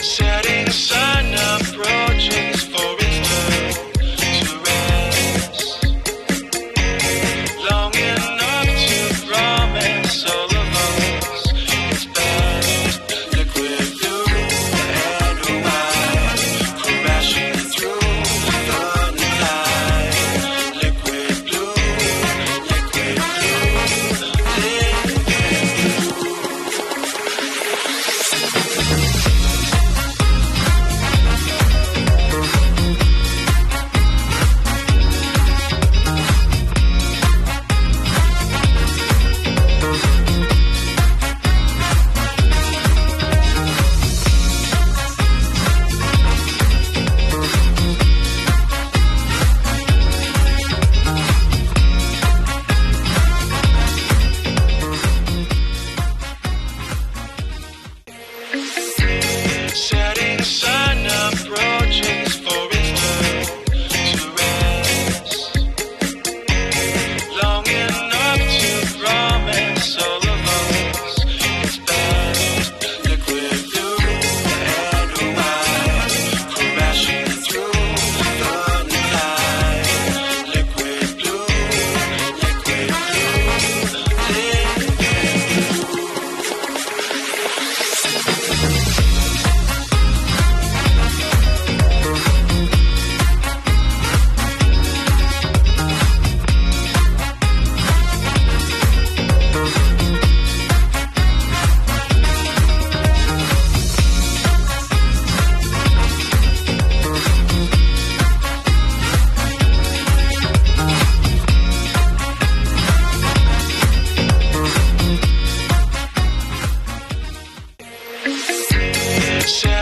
Setting sun approaches for its turn to rest. Long enough to promise all of us its best. Liquid blue and white, crashing through the night. Liquid blue, liquid blue, liquid blue. Setting sun approaches for its turn to rest. Long enough to promise all of us its best. Liquid blue and white, crashing through the night. Liquid blue, liquid blue, liquid blue. Say